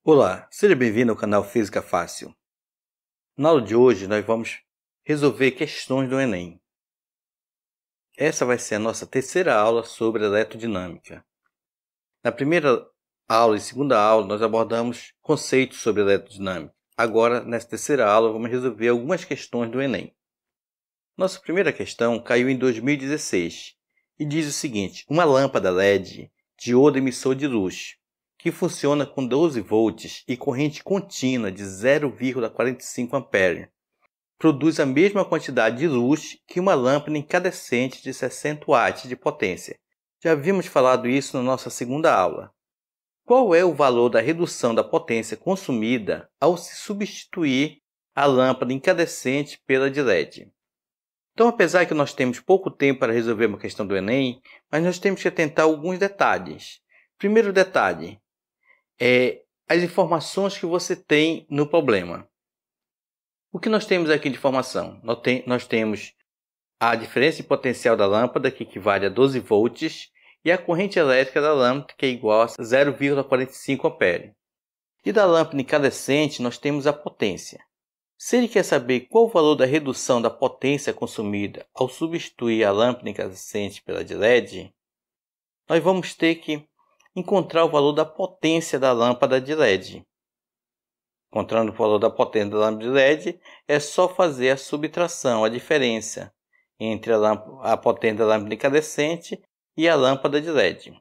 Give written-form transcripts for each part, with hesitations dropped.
Olá, seja bem-vindo ao canal Física Fácil. Na aula de hoje nós vamos resolver questões do Enem. Essa vai ser a nossa terceira aula sobre eletrodinâmica. Na primeira aula e segunda aula nós abordamos conceitos sobre eletrodinâmica. Agora, nessa terceira aula, vamos resolver algumas questões do Enem. Nossa primeira questão caiu em 2016 e diz o seguinte: uma lâmpada LED diodo emissor de luz que funciona com 12 volts e corrente contínua de 0,45 A, produz a mesma quantidade de luz que uma lâmpada incandescente de 60 watts de potência. Já havíamos falado isso na nossa segunda aula. Qual é o valor da redução da potência consumida ao se substituir a lâmpada incandescente pela de LED? Então, apesar que nós temos pouco tempo para resolver uma questão do Enem, mas nós temos que atentar a alguns detalhes. Primeiro detalhe é as informações que você tem no problema. O que nós temos aqui de informação? Nós temos a diferença de potencial da lâmpada, que equivale a 12 volts, e a corrente elétrica da lâmpada, que é igual a 0,45 A. E da lâmpada incandescente, nós temos a potência. Se ele quer saber qual o valor da redução da potência consumida ao substituir a lâmpada incandescente pela de LED, nós vamos ter que encontrar o valor da potência da lâmpada de LED. Encontrando o valor da potência da lâmpada de LED, é só fazer a subtração, a diferença entre a potência da lâmpada incandescente e a lâmpada de LED.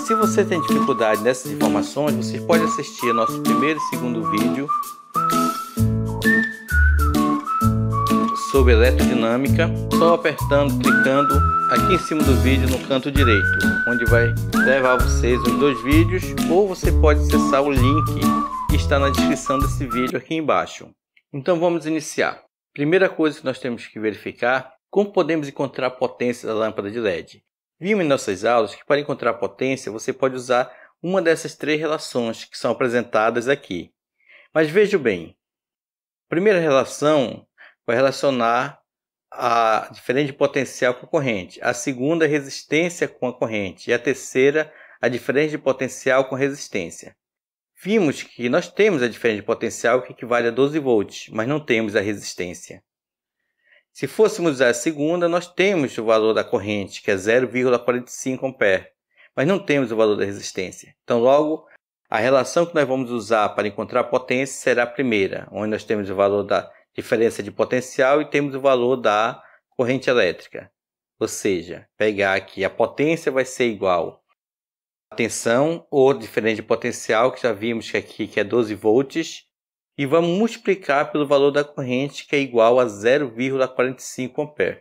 Se você tem dificuldade nessas informações, você pode assistir ao nosso primeiro e segundo vídeo sobre eletrodinâmica, só apertando, clicando aqui em cima do vídeo no canto direito, onde vai levar vocês os dois vídeos, ou você pode acessar o link que está na descrição desse vídeo aqui embaixo. Então vamos iniciar. Primeira coisa que nós temos que verificar: como podemos encontrar a potência da lâmpada de LED? Vimos em nossas aulas que para encontrar a potência você pode usar uma dessas três relações que são apresentadas aqui. Mas veja bem, a primeira relação vai relacionar a diferença de potencial com a corrente. A segunda, a resistência com a corrente. E a terceira, a diferença de potencial com resistência. Vimos que nós temos a diferença de potencial que equivale a 12 volts, mas não temos a resistência. Se fôssemos usar a segunda, nós temos o valor da corrente, que é 0,45 A, mas não temos o valor da resistência. Então, logo, a relação que nós vamos usar para encontrar a potência será a primeira, onde nós temos o valor da diferença de potencial e temos o valor da corrente elétrica. Ou seja, pegar aqui a potência vai ser igual a tensão ou diferença de potencial, que já vimos que aqui que é 12 volts, e vamos multiplicar pelo valor da corrente, que é igual a 0,45 A.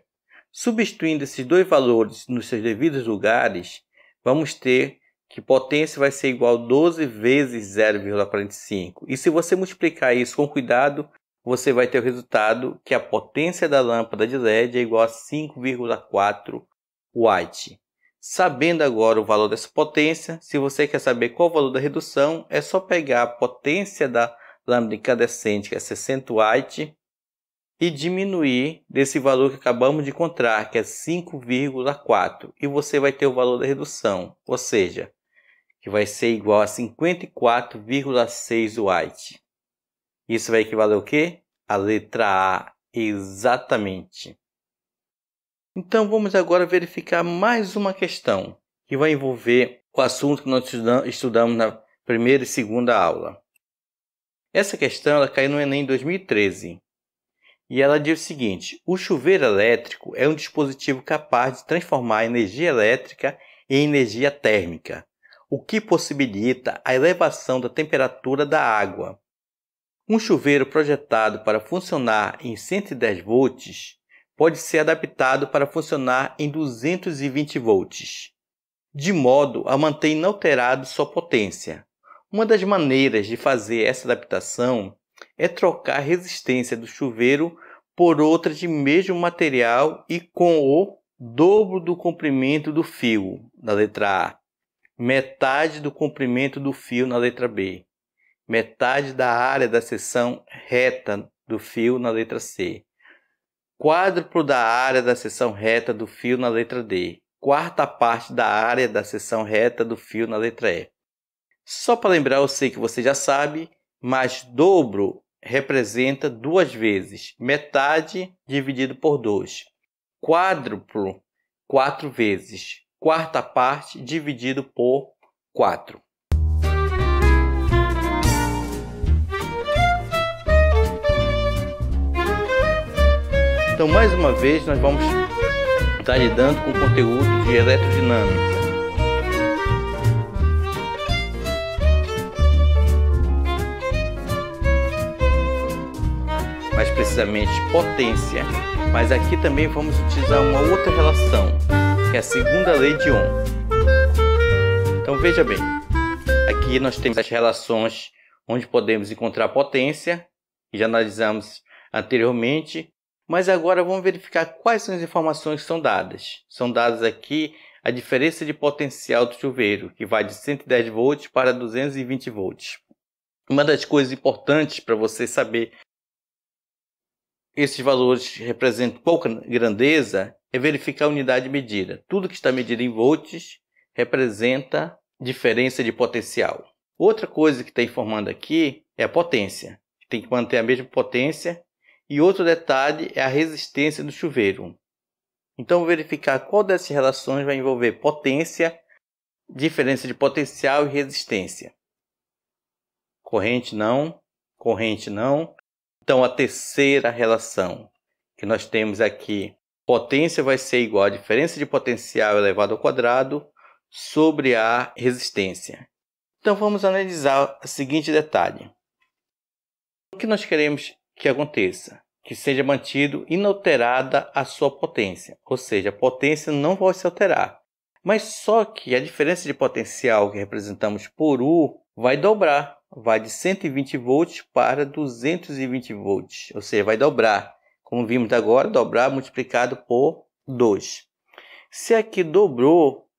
Substituindo esses dois valores nos seus devidos lugares, vamos ter que potência vai ser igual a 12 vezes 0,45. E se você multiplicar isso com cuidado, você vai ter o resultado que a potência da lâmpada de LED é igual a 5,4 watts. Sabendo agora o valor dessa potência, se você quer saber qual o valor da redução, é só pegar a potência da lâmpada incandescente, que é 60 watts, e diminuir desse valor que acabamos de encontrar, que é 5,4, e você vai ter o valor da redução, ou seja, que vai ser igual a 54,6 watts. Isso vai equivaler ao quê? A letra A, exatamente. Então vamos agora verificar mais uma questão, que vai envolver o assunto que nós estudamos na primeira e segunda aula. Essa questão ela caiu no Enem em 2013. E ela diz o seguinte: o chuveiro elétrico é um dispositivo capaz de transformar a energia elétrica em energia térmica, o que possibilita a elevação da temperatura da água. Um chuveiro projetado para funcionar em 110 volts pode ser adaptado para funcionar em 220 volts, de modo a manter inalterado sua potência. Uma das maneiras de fazer essa adaptação é trocar a resistência do chuveiro por outra de mesmo material e com o dobro do comprimento do fio, na letra A, metade do comprimento do fio, na letra B, metade da área da seção reta do fio, na letra C, quádruplo da área da seção reta do fio, na letra D, quarta parte da área da seção reta do fio, na letra E. Só para lembrar, eu sei que você já sabe, mas dobro representa 2 vezes. Metade dividido por 2. Quádruplo, 4 vezes. Quarta parte dividido por 4. Então, mais uma vez, nós vamos estar lidando com conteúdo de eletrodinâmica. Mais precisamente potência. Mas aqui também vamos utilizar uma outra relação, que é a segunda lei de Ohm. Então veja bem, aqui nós temos as relações onde podemos encontrar potência, que já analisamos anteriormente, mas agora vamos verificar quais são as informações que são dadas. São dadas aqui a diferença de potencial do chuveiro, que vai de 110 volts para 220 volts. Uma das coisas importantes para você saber esses valores representam pouca grandeza é verificar a unidade de medida. Tudo que está medido em volts representa diferença de potencial. Outra coisa que está informando aqui é a potência. Tem que manter a mesma potência. E outro detalhe é a resistência do chuveiro. Então, verificar qual dessas relações vai envolver potência, diferença de potencial e resistência. Corrente não, corrente não. Então, a terceira relação que nós temos aqui, potência vai ser igual a diferença de potencial elevado ao quadrado sobre a resistência. Então, vamos analisar o seguinte detalhe. O que nós queremos que aconteça? Que seja mantido inalterada a sua potência. Ou seja, a potência não vai se alterar. Mas só que a diferença de potencial que representamos por U vai dobrar. Vai de 120 volts para 220 volts. Ou seja, vai dobrar. Como vimos agora, dobrar multiplicado por 2. Se aqui dobrou,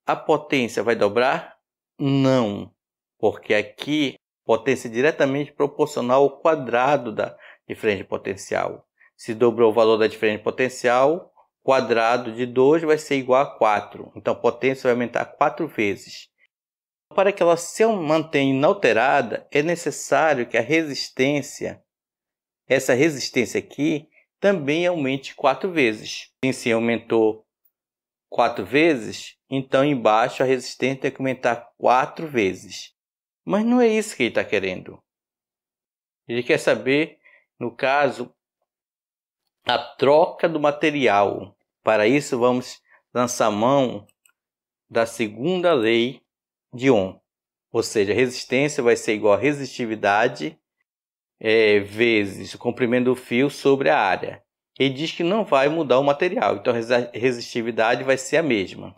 a potência vai dobrar? Não. Porque aqui potência é diretamente proporcional ao quadrado da diferença de potencial. Se dobrou o valor da diferença de potencial, quadrado de 2 vai ser igual a 4. Então, a potência vai aumentar 4 vezes. Para que ela se mantenha inalterada, é necessário que a resistência, essa resistência aqui, também aumente 4 vezes. Se aumentou 4 vezes, então embaixo a resistência tem que aumentar 4 vezes. Mas não é isso que ele está querendo. Ele quer saber, no caso, a troca do material. Para isso, vamos lançar mão da segunda lei de Ohm. Ou seja, a resistência vai ser igual a resistividade vezes o comprimento do fio sobre a área. Ele diz que não vai mudar o material, então a resistividade vai ser a mesma.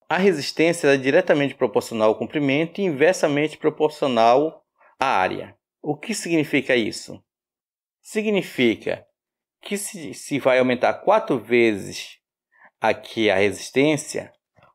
A resistência é diretamente proporcional ao comprimento e inversamente proporcional à área. O que significa isso? Significa que se vai aumentar 4 vezes aqui a resistência,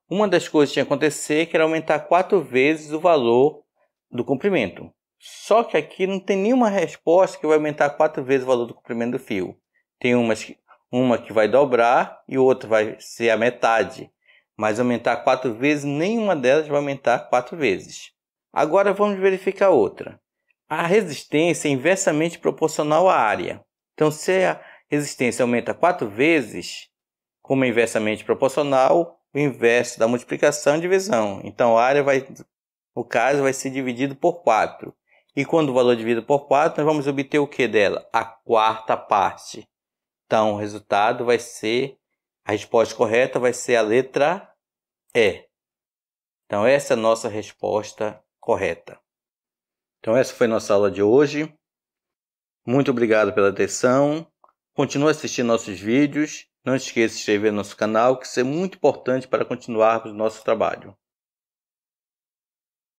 uma das coisas que tinha que acontecer que era aumentar 4 vezes o valor do comprimento. Só que aqui não tem nenhuma resposta que vai aumentar 4 vezes o valor do comprimento do fio. Tem uma que vai dobrar e outra vai ser a metade. Mas aumentar 4 vezes, nenhuma delas vai aumentar 4 vezes. Agora vamos verificar outra. A resistência é inversamente proporcional à área. Então, se a resistência aumenta 4 vezes, como é inversamente proporcional, o inverso da multiplicação é divisão. Então, a área no caso, vai ser dividido por 4. E quando o valor é dividido por 4, nós vamos obter o que dela? A quarta parte. Então, o resultado vai ser, a resposta correta vai ser a letra E. Então, essa é a nossa resposta correta. Então, essa foi a nossa aula de hoje. Muito obrigado pela atenção. Continue assistindo nossos vídeos. Não esqueça de se inscrever no nosso canal, que isso é muito importante para continuarmos o nosso trabalho.